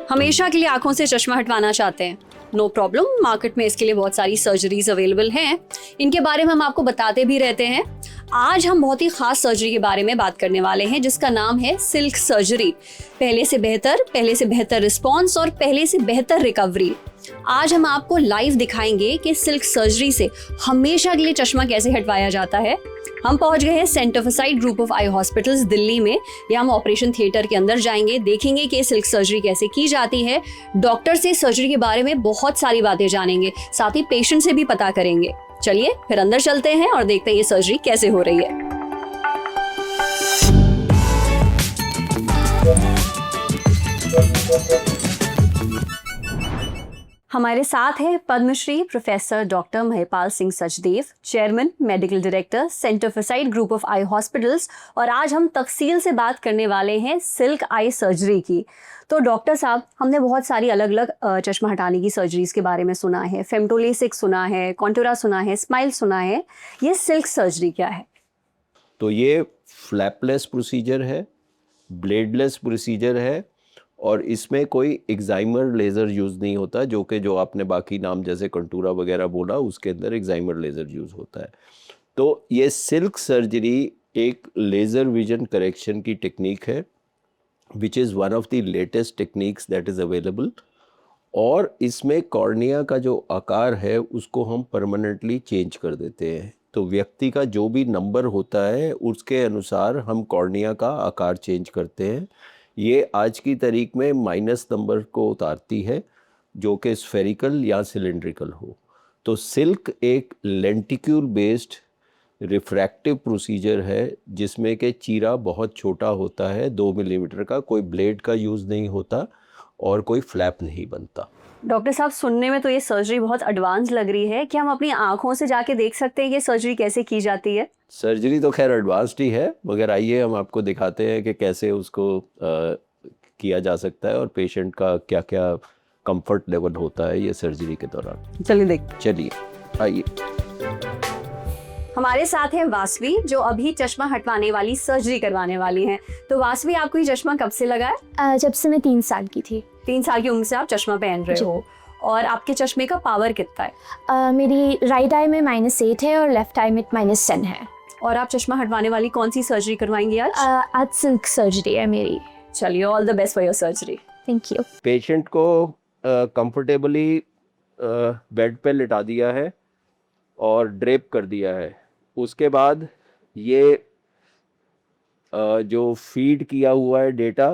हमेशा के लिए आंखों से चश्मा हटवाना चाहते हैं? नो प्रॉब्लम, मार्केट में इसके लिए बहुत सारी सर्जरीज अवेलेबल हैं। इनके बारे में हम आपको बताते भी रहते हैं। आज हम बहुत ही खास सर्जरी के बारे में बात करने वाले हैं जिसका नाम है सिल्क सर्जरी। पहले से बेहतर रिस्पॉन्स और पहले से बेहतर रिकवरी। आज हम आपको लाइव दिखाएंगे कि सिल्क सर्जरी से हमेशा के लिए चश्मा कैसे हटवाया जाता है। हम पहुंच गए हैं centre for sight group of eye hospitals Delhi में। यहाँ हम ऑपरेशन थिएटर के अंदर जाएंगे, देखेंगे कि सिल्क सर्जरी कैसे की जाती है। डॉक्टर से सर्जरी के बारे में बहुत सारी बातें जानेंगे, साथ ही पेशेंट से भी पता करेंगे। चलिए फिर अंदर चलते हैं और देखते हैं ये सर्जरी कैसे हो रही है। हमारे साथ है Padmashri professor doctor Mahipal Singh Sachdev, chairman medical director centre for sight group of eye hospitals. और आज हम तफसील से बात करने वाले हैं सिल्क आई सर्जरी की। तो डॉक्टर साहब, हमने बहुत सारी अलग अलग चश्मा हटाने की सर्जरीज के बारे में सुना है। फेमटोलेसिक सुना है, कॉन्टूरा सुना है, स्माइल सुना है। ये सिल्क सर्जरी क्या है? तो ये फ्लैपलेस प्रोसीजर है, ब्लेडलेस प्रोसीजर है और इसमें कोई एक्साइमर लेज़र यूज़ नहीं होता, जो आपने बाकी नाम जैसे कंटूरा वगैरह बोला उसके अंदर एक्साइमर लेज़र यूज़ होता है। तो ये सिल्क सर्जरी एक लेज़र विजन करेक्शन की टेक्निक है which is one of the latest techniques that is available. और इसमें कॉर्निया का जो आकार है उसको हम परमानेंटली चेंज कर देते हैं। तो व्यक्ति का जो भी नंबर होता है उसके अनुसार हम कॉर्निया का आकार चेंज करते हैं। ये आज की तारीख में माइनस नंबर को उतारती है जो कि स्फेरिकल या सिलेंड्रिकल हो। तो सिल्क एक लेंटिक्यूल बेस्ड रिफ्रैक्टिव प्रोसीजर है जिसमें कि चीरा बहुत छोटा होता है, 2 मिलीमीटर का, कोई ब्लेड का यूज़ नहीं होता और कोई फ्लैप नहीं बनता। डॉक्टर साहब, सुनने में तो ये सर्जरी बहुत एडवांस लग रही है। क्या हम अपनी आंखों से जाके देख सकते हैं कि सर्जरी कैसे की जाती है? सर्जरी तो खैर एडवांस्ड ही है, मगर आइए हम आपको दिखाते हैं कि कैसे उसको किया जा सकता है और पेशेंट का क्या क्या कंफर्ट लेवल होता है ये सर्जरी के दौरान। चलिए आइए। हमारे साथ हैं वासवी, जो अभी चश्मा हटवाने वाली सर्जरी करवाने वाली हैं। तो वासवी, आपको ये चश्मा कब से लगा है? जब से मैं 3 साल की थी। 3 साल की उम्र से आप चश्मा पहन रहे हो। और आपके चश्मे का पावर कितना है? मेरी राइट आई में -8 है और लेफ्ट आई में -10 है। और आप चश्मा हटवाने वाली कौन सी सर्जरी करवाएंगी आज? आज सिल्क सर्जरी है मेरी। चलिए, all the best for your surgery. Thank you. Patient को कंफर्टेबली बेड पे लिटा दिया है और ड्रेप कर दिया है। उसके बाद ये जो फीड किया हुआ है डेटा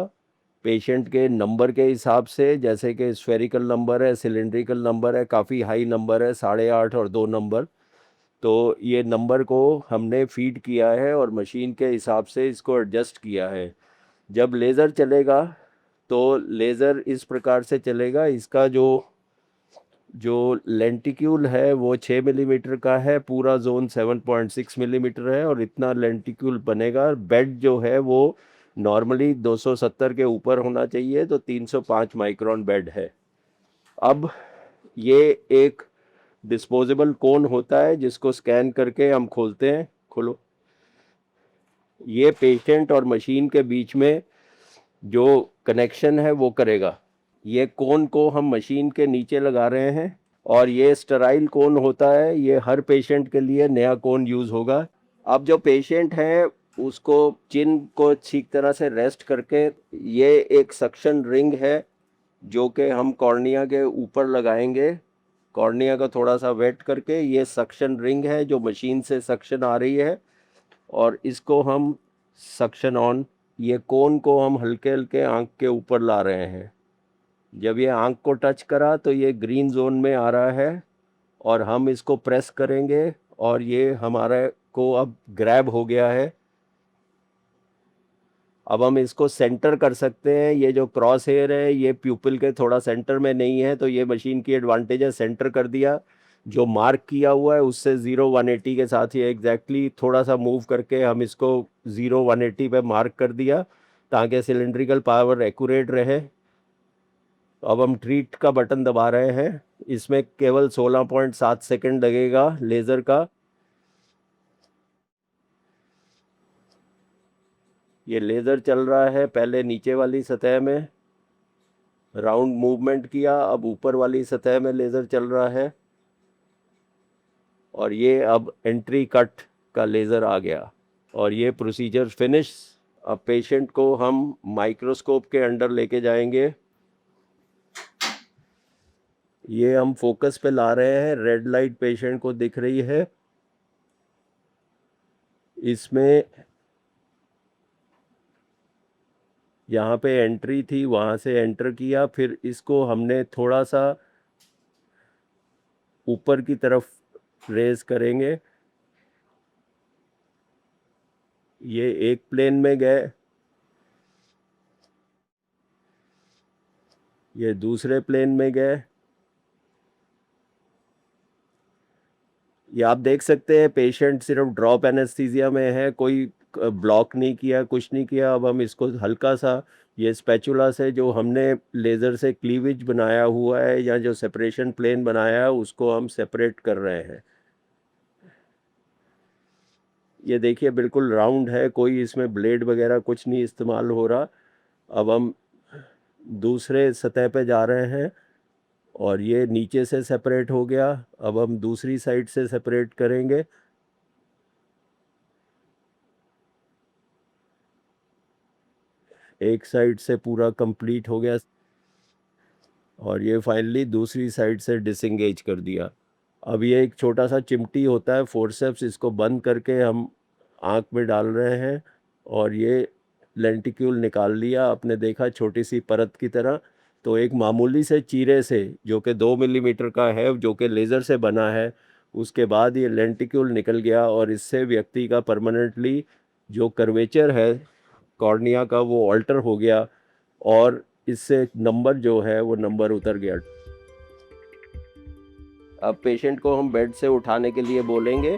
पेशेंट के नंबर के हिसाब से, जैसे कि स्फेरिकल नंबर है, सिलेंड्रिकल नंबर है, काफ़ी हाई नंबर है, 8.5 और 2 नंबर। तो ये नंबर को हमने फीड किया है और मशीन के हिसाब से इसको एडजस्ट किया है। जब लेज़र चलेगा तो लेज़र इस प्रकार से चलेगा। इसका जो लेंटिक्यूल है वो 6 मिलीमीटर का है, पूरा जोन 7.6 मिलीमीटर है और इतना लेंटिक्यूल बनेगा। बेड जो है वो नॉर्मली 270 के ऊपर होना चाहिए, तो 305 माइक्रोन बेड है। अब ये एक डिस्पोजेबल कोन होता है जिसको स्कैन करके हम खोलते हैं। खोलो। ये पेशेंट और मशीन के बीच में जो कनेक्शन है वो करेगा। ये कोन को हम मशीन के नीचे लगा रहे हैं और ये स्टेराइल कोन होता है। ये हर पेशेंट के लिए नया कोन यूज़ होगा। अब जो पेशेंट है उसको चिन को ठीक तरह से रेस्ट करके, ये एक सक्शन रिंग है जो कि हम कॉर्निया के ऊपर लगाएंगे। कॉर्निया का थोड़ा सा वेट करके, ये सक्शन रिंग है जो मशीन से सक्शन आ रही है और इसको हम सक्शन ऑन, ये कोन को हम हल्के हल्के आँख के ऊपर ला रहे हैं। जब ये आँख को टच करा तो ये ग्रीन जोन में आ रहा है और हम इसको प्रेस करेंगे और ये हमारे को अब ग्रैब हो गया है। अब हम इसको सेंटर कर सकते हैं। ये जो क्रॉस हेयर है ये प्यूपिल के थोड़ा सेंटर में नहीं है, तो ये मशीन की एडवांटेज है, सेंटर कर दिया। जो मार्क किया हुआ है उससे 0-180 के साथ ही एग्जैक्टली थोड़ा सा मूव करके हम इसको 0-180 पे मार्क कर दिया ताकि सिलेंड्रिकल पावर एक्यूरेट रहे। अब हम ट्रीट का बटन दबा रहे हैं। इसमें केवल 16.7 सेकंड लगेगा लेज़र का। ये लेज़र चल रहा है, पहले नीचे वाली सतह में राउंड मूवमेंट किया, अब ऊपर वाली सतह में लेज़र चल रहा है, और ये अब एंट्री कट का लेज़र आ गया और ये प्रोसीजर फिनिश। अब पेशेंट को हम माइक्रोस्कोप के अंडर लेके जाएंगे। ये हम फोकस पे ला रहे हैं, रेड लाइट पेशेंट को दिख रही है। इसमें यहाँ पे एंट्री थी, वहाँ से एंटर किया, फिर इसको हमने थोड़ा सा ऊपर की तरफ रेज करेंगे। ये एक प्लेन में गए, ये दूसरे प्लेन में गए। ये आप देख सकते हैं पेशेंट सिर्फ ड्रॉप एनेस्थीसिया में है, कोई ब्लॉक नहीं किया, कुछ नहीं किया। अब हम इसको हल्का सा ये स्पैचुला से जो हमने लेज़र से क्लीवेज बनाया हुआ है या जो सेपरेशन प्लेन बनाया है उसको हम सेपरेट कर रहे हैं। ये देखिए बिल्कुल राउंड है, कोई इसमें ब्लेड वगैरह कुछ नहीं इस्तेमाल हो रहा। अब हम दूसरे सतह पे जा रहे हैं और ये नीचे से सेपरेट हो गया। अब हम दूसरी साइड से सेपरेट करेंगे। एक साइड से पूरा कंप्लीट हो गया और ये फाइनली दूसरी साइड से डिसएंगेज कर दिया। अब ये एक छोटा सा चिमटी होता है फोर्सेप्स, इसको बंद करके हम आँख में डाल रहे हैं और ये लेंटिक्यूल निकाल लिया। आपने देखा छोटी सी परत की तरह। तो एक मामूली से चीरे से जो कि 2 मिलीमीटर का है, जो कि लेज़र से बना है, उसके बाद ये लेंटिक्यूल निकल गया और इससे व्यक्ति का परमानेंटली जो कर्वेचर है कॉर्निया का वो ऑल्टर हो गया और इससे नंबर जो है वो नंबर उतर गया। अब पेशेंट को हम बेड से उठाने के लिए बोलेंगे।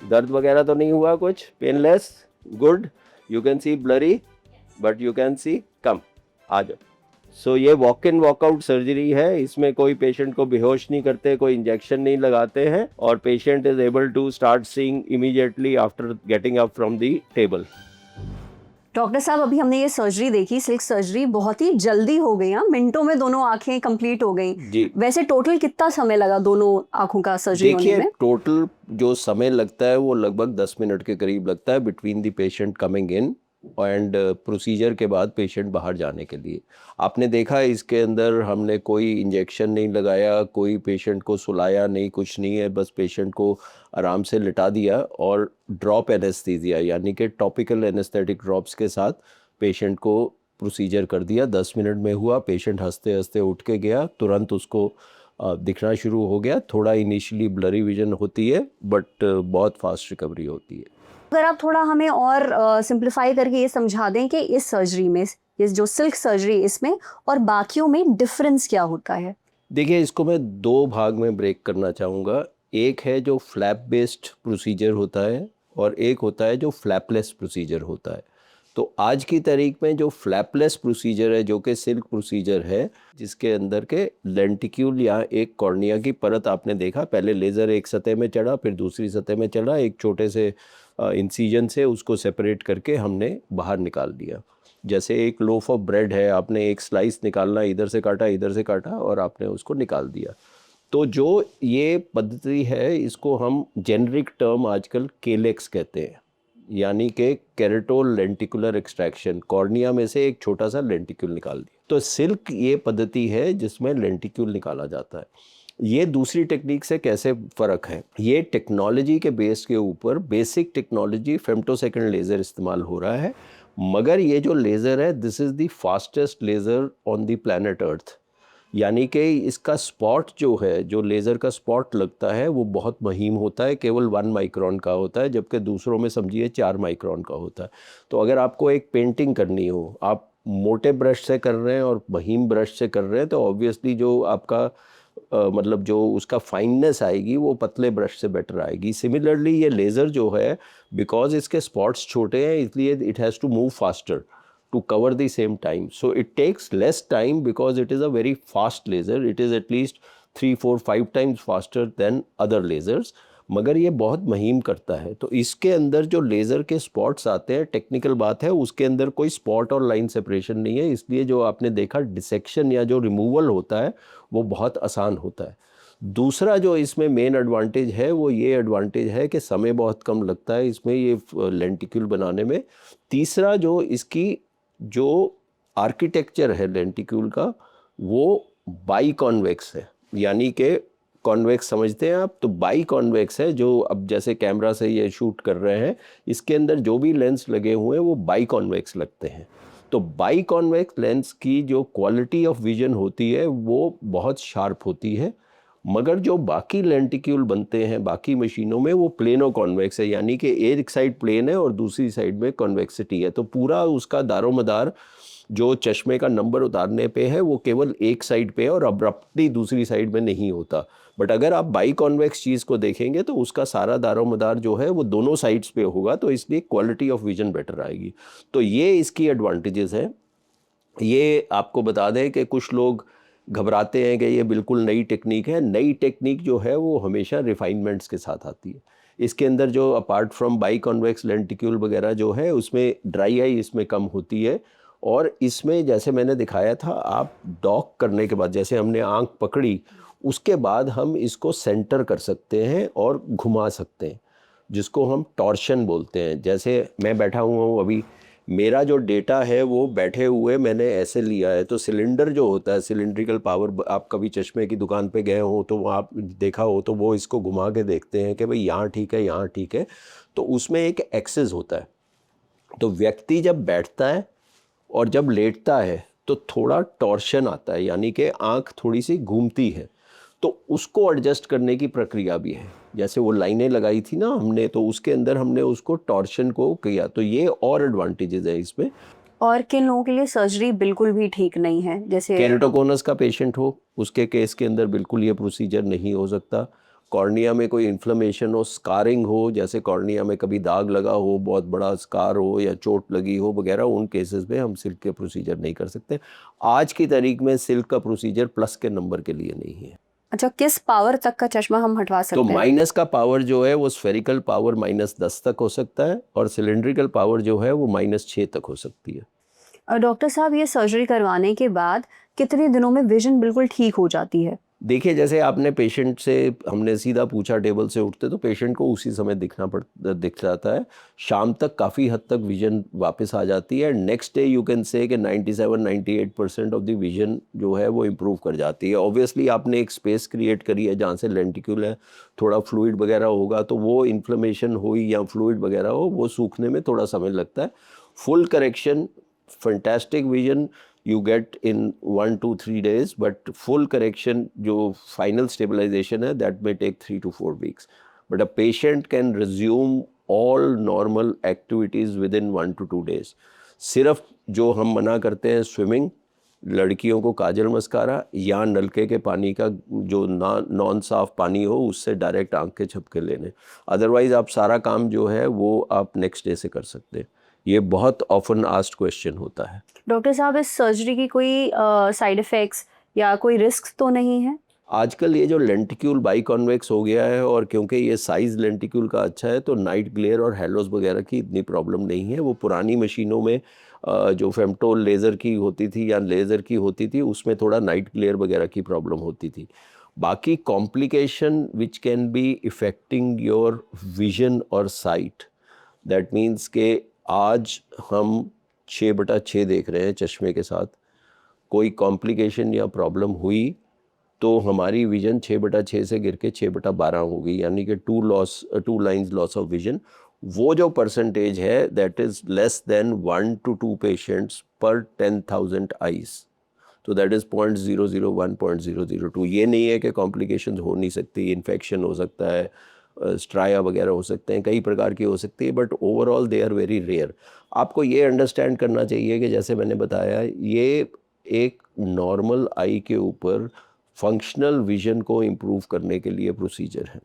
दर्द वगैरह तो नहीं हुआ कुछ? Painless? Good. You can see blurry but you can see come. आ जाओ। सो ये वॉक इन वॉकआउट सर्जरी है। इसमें कोई पेशेंट को बेहोश नहीं करते, कोई इंजेक्शन नहीं लगाते हैं और patient is able to start seeing immediately after getting up from the table. Doctor साहब, अभी हमने ये सर्जरी देखी, सिल्क सर्जरी, बहुत ही जल्दी हो गई। मिनटों में दोनों आंखें कंप्लीट हो गई जी। वैसे टोटल कितना समय लगा दोनों आंखों का सर्जरी होने में? देखिए टोटल जो समय लगता है वो लगभग 10 मिनट के करीब लगता है between the patient coming in and procedure के बाद पेशेंट बाहर जाने के लिए। आपने देखा इसके अंदर हमने कोई इंजेक्शन नहीं लगाया, कोई पेशेंट को सुलाया नहीं, कुछ नहीं है, बस पेशेंट को आराम से लिटा दिया और ड्रॉप एनेस्थीसिया यानी कि टॉपिकल एनेस्थेटिक ड्रॉप्स के साथ पेशेंट को प्रोसीजर कर दिया। 10 मिनट में हुआ। पेशेंट हंसते हंसते उठ के गया, तुरंत उसको दिखना शुरू हो गया। थोड़ा इनिशियली ब्लरी विजन होती है बट बहुत फास्ट रिकवरी होती है। अगर आप थोड़ा हमें और सिंप्लीफाई करके ये समझा दें कि इस सर्जरी में, ये जो सिल्क सर्जरी, इसमें और बाकियों में डिफरेंस क्या होता है? देखिए इसको मैं 2 भाग में ब्रेक करना चाहूँगा। एक है जो फ्लैप बेस्ड प्रोसीजर होता है और एक होता है जो फ्लैपलेस प्रोसीजर होता है। तो आज की तारीख में जो फ्लैपलेस प्रोसीजर है, जो कि सिल्क प्रोसीजर है, जिसके अंदर के लेंटिक्यूल या एक कॉर्निया की परत आपने देखा, पहले लेज़र एक सतह में चढ़ा, फिर दूसरी सतह में चढ़ा, एक छोटे से इंसिजन से उसको सेपरेट करके हमने बाहर निकाल दिया। जैसे एक लोफ ऑफ ब्रेड है, आपने एक स्लाइस निकालना, इधर से काटा और आपने उसको निकाल दिया। तो जो ये पद्धति है इसको हम जेनरिक टर्म आजकल केलेक्स कहते हैं, यानी कि केरेटोल लेंटिकुलर एक्सट्रैक्शन। कॉर्निया में से एक छोटा सा लेंटिक्यूल निकाल दिया। तो सिल्क ये पद्धति है जिसमें लेंटिक्यूल निकाला जाता है। ये दूसरी टेक्निक से कैसे फ़र्क है? ये टेक्नोलॉजी के बेस के ऊपर बेसिक टेक्नोलॉजी फेम्टोसेकंड लेज़र इस्तेमाल हो रहा है, मगर ये जो लेज़र है this is the fastest laser on the planet earth. यानी कि इसका स्पॉट जो है, जो लेज़र का स्पॉट लगता है वो बहुत महीन होता है, केवल 1 माइक्रोन का होता है, जबकि दूसरों में समझिए 4 माइक्रोन का होता है। तो अगर आपको एक पेंटिंग करनी हो, आप मोटे ब्रश से कर रहे हैं और महीन ब्रश से कर रहे हैं, तो ऑब्वियसली जो आपका मतलब जो उसका फाइननेस आएगी वो पतले ब्रश से बेटर आएगी। सिमिलरली ये लेज़र जो है, बिकॉज इसके स्पॉट्स छोटे हैं इसलिए it has to move faster to cover the same time. So it takes less time because it is a very fast laser. It is at least 3, 4, 5 times faster than other lasers. मगर ये बहुत महीम करता है। तो इसके अंदर जो laser के स्पॉट्स आते हैं, टेक्निकल बात है, उसके अंदर कोई स्पॉट और लाइन सेपरेशन नहीं है, इसलिए जो आपने देखा डिसेक्शन या जो रिमूवल होता है वो बहुत आसान होता है। दूसरा जो इसमें मेन एडवांटेज है वो ये एडवांटेज है कि समय बहुत कम लगता है इसमें ये लेंटिक्यूल बनाने में। तीसरा जो इसकी जो आर्किटेक्चर है लेंटिक्यूल का वो बाई कॉन्वेक्स है, यानी कि कॉन्वेक्स समझते हैं आप, तो बाई कॉन्वेक्स है। जो अब जैसे कैमरा से ये शूट कर रहे हैं इसके अंदर जो भी लेंस लगे हुए हैं वो बाई कॉन्वेक्स लगते हैं। तो बाई कॉन्वेक्स लेंस की जो क्वालिटी ऑफ विजन होती है वो बहुत शार्प होती है, मगर जो बाकी लेंटिक्यूल बनते हैं बाकी मशीनों में वो प्लेनो कॉन्वेक्स है, यानी कि एक साइड प्लेन है और दूसरी साइड में कॉन्वेक्सिटी है। तो पूरा उसका दारोमदार जो चश्मे का नंबर उतारने पे है वो केवल एक साइड पे है और अब्रप्टली दूसरी साइड में नहीं होता। बट अगर आप बाई कॉन्वेक्स चीज़ को देखेंगे तो उसका सारा दारोमदार जो है वो दोनों साइड्स पे होगा, तो इसलिए क्वालिटी ऑफ विजन बेटर आएगी। तो ये इसकी एडवांटेजेस हैं। ये आपको बता दें कि कुछ लोग घबराते हैं कि ये बिल्कुल नई टेक्निक है। नई टेक्निक जो है वो हमेशा रिफाइनमेंट्स के साथ आती है। इसके अंदर जो apart from by convex lenticule वगैरह जो है उसमें ड्राई आई इसमें कम होती है, और इसमें जैसे मैंने दिखाया था आप डॉक करने के बाद जैसे हमने आंख पकड़ी उसके बाद हम इसको सेंटर कर सकते हैं और घुमा सकते हैं, जिसको हम टॉर्शन बोलते हैं। जैसे मैं बैठा हुआ हूँ अभी, मेरा जो डेटा है वो बैठे हुए मैंने ऐसे लिया है, तो सिलेंडर जो होता है सिलिंड्रिकल पावर, आप कभी चश्मे की दुकान पे गए हो तो वो आप देखा हो तो वो इसको घुमा के देखते हैं कि भाई यहाँ ठीक है यहाँ ठीक है, तो उसमें एक एक्सिस होता है। तो व्यक्ति जब बैठता है और जब लेटता है तो थोड़ा टॉर्शन आता है, यानी कि आँख थोड़ी सी घूमती है, तो उसको एडजस्ट करने की प्रक्रिया भी है। जैसे वो लाइनें लगाई थी ना हमने, तो उसके अंदर हमने उसको टॉर्शन को किया, तो ये और एडवांटेजेस है इसमें। और किन लोगों के लिए सर्जरी बिल्कुल भी ठीक नहीं है, जैसे केरेटोकोनस का पेशेंट हो उसके केस के अंदर बिल्कुल ये प्रोसीजर नहीं हो सकता। कॉर्निया में कोई इन्फ्लेमेशन हो, स्कारिंग हो, जैसे कॉर्निया में कभी दाग लगा हो, बहुत बड़ा स्कार हो या चोट लगी हो वगैरह, उन केसेस में हम सिल्क के प्रोसीजर नहीं कर सकते। आज की तारीख में सिल्क का प्रोसीजर प्लस के नंबर के लिए नहीं है। अच्छा, किस पावर तक का चश्मा हम हटवा सकते तो हैं? माइनस का पावर जो है वो स्फेरिकल पावर -10 तक हो सकता है, और सिलेंड्रिकल पावर जो है वो -6 तक हो सकती है। और डॉक्टर साहब, ये सर्जरी करवाने के बाद कितने दिनों में विजन बिल्कुल ठीक हो जाती है? देखिए, जैसे आपने पेशेंट से हमने सीधा पूछा टेबल से उठते तो पेशेंट को उसी समय दिख जाता है। शाम तक काफ़ी हद तक विजन वापस आ जाती है। Next day you can say कि 97-98% ऑफ द विजन जो है वो इम्प्रूव कर जाती है। ऑब्वियसली आपने एक स्पेस क्रिएट करी है जहाँ से लेंटिक्यूल है, थोड़ा फ्लूइड वगैरह होगा, तो वो इन्फ्लेमेशन हुई या फ्लूइड वगैरह हो वो सूखने में थोड़ा समय लगता है। Full correction, fantastic vision you get in 1 to 3 days, but full correction जो final stabilization है that may take 3 to 4 weeks, but a patient can resume all normal activities within 1 to 2 days। सिर्फ जो हम मना करते हैं स्विमिंग, लड़कियों को काजल मस्कारा या नलके के पानी का जो नॉन साफ पानी हो उससे डायरेक्ट आंख के झपके लेने, अदरवाइज आप सारा काम जो है वो आप नेक्स्ट डे से कर सकते हैं। ये बहुत ऑफन आस्क्ड क्वेश्चन होता है। डॉक्टर साहब, इस सर्जरी की कोई साइड इफ़ेक्ट्स या कोई रिस्क तो नहीं है? आजकल ये जो लेंटिक्यूल बाई कॉन्वेक्स हो गया है और क्योंकि ये साइज़ लेंटिक्यूल का अच्छा है तो नाइट ग्लेयर और हेलोस वगैरह की इतनी प्रॉब्लम नहीं है। वो पुरानी मशीनों में जो फेमटोल लेज़र की होती थी या लेज़र की होती थी उसमें थोड़ा नाइट ग्लेयर वगैरह की प्रॉब्लम होती थी। बाकी complication which can be effecting your vision और साइट, दैट मीन्स के आज हम 6/6 देख रहे हैं चश्मे के साथ, कोई कॉम्प्लिकेशन या प्रॉब्लम हुई तो हमारी विजन 6/6 से गिर के 6/12 हो गई, यानी कि 2 लाइन्स लॉस ऑफ विजन। वो जो परसेंटेज है that is less than 1 to 2 patients पर 10,000 आइज़, तो दैट इज़ 0.001 0.002। ये नहीं है कि कॉम्प्लिकेशन हो नहीं सकती, इन्फेक्शन हो सकता है, स्ट्राया वगैरह हो सकते हैं, कई प्रकार की हो सकती है, but overall they are very rare. आपको ये अंडरस्टैंड करना चाहिए कि जैसे मैंने बताया ये एक नॉर्मल आई के ऊपर फंक्शनल विजन को इम्प्रूव करने के लिए प्रोसीजर है।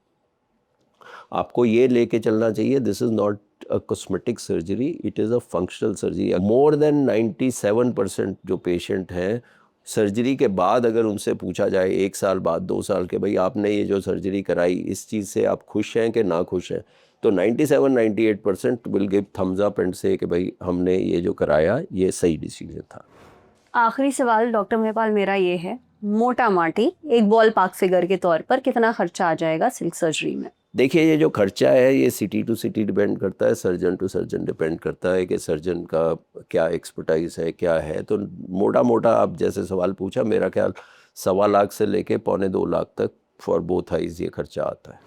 आपको ये लेके चलना चाहिए, this is not a cosmetic surgery, it is a functional surgery. More than 97% जो पेशेंट हैं, सर्जरी के बाद अगर उनसे पूछा जाए 1 साल बाद, 2 साल के, भाई आपने ये जो सर्जरी कराई इस चीज़ से आप खुश हैं कि ना खुश हैं, तो 97-98% will give Thums up and से कि भाई हमने ये जो कराया ये सही डिसीजन था। आखिरी सवाल डॉक्टर महिपाल मेरा ये है, मोटा माटी एक बॉल पार्क फिगर के तौर पर कितना खर्चा आ जाएगा सिल्क सर्जरी में? देखिए, ये जो खर्चा है ये सिटी टू सिटी डिपेंड करता है, सर्जन टू सर्जन डिपेंड करता है कि सर्जन का क्या एक्सपर्टाइज है, क्या है। तो मोटा मोटा आप जैसे सवाल पूछा, मेरा ख्याल 1.25 लाख से लेके 1.25 लाख तक फॉर बोथ आइज ये खर्चा आता है।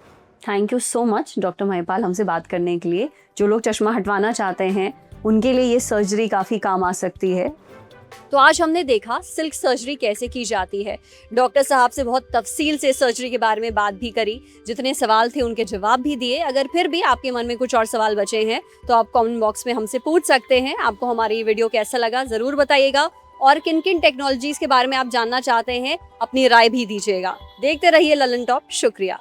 Thank you so much doctor Mahipal हमसे बात करने के लिए। जो लोग चश्मा हटवाना चाहते हैं उनके लिए ये सर्जरी काफ़ी काम आ सकती है। तो आज हमने देखा सिल्क सर्जरी कैसे की जाती है। डॉक्टर साहब से बहुत तफसील से सर्जरी के बारे में बात भी करी, जितने सवाल थे उनके जवाब भी दिए। अगर फिर भी आपके मन में कुछ और सवाल बचे हैं तो आप कमेंट बॉक्स में हमसे पूछ सकते हैं। आपको हमारी ये वीडियो कैसा लगा ज़रूर बताइएगा, और किन किन टेक्नोलॉजीज़ के बारे में आप जानना चाहते हैं अपनी राय भी दीजिएगा। देखते रहिए ललन टॉप। शुक्रिया।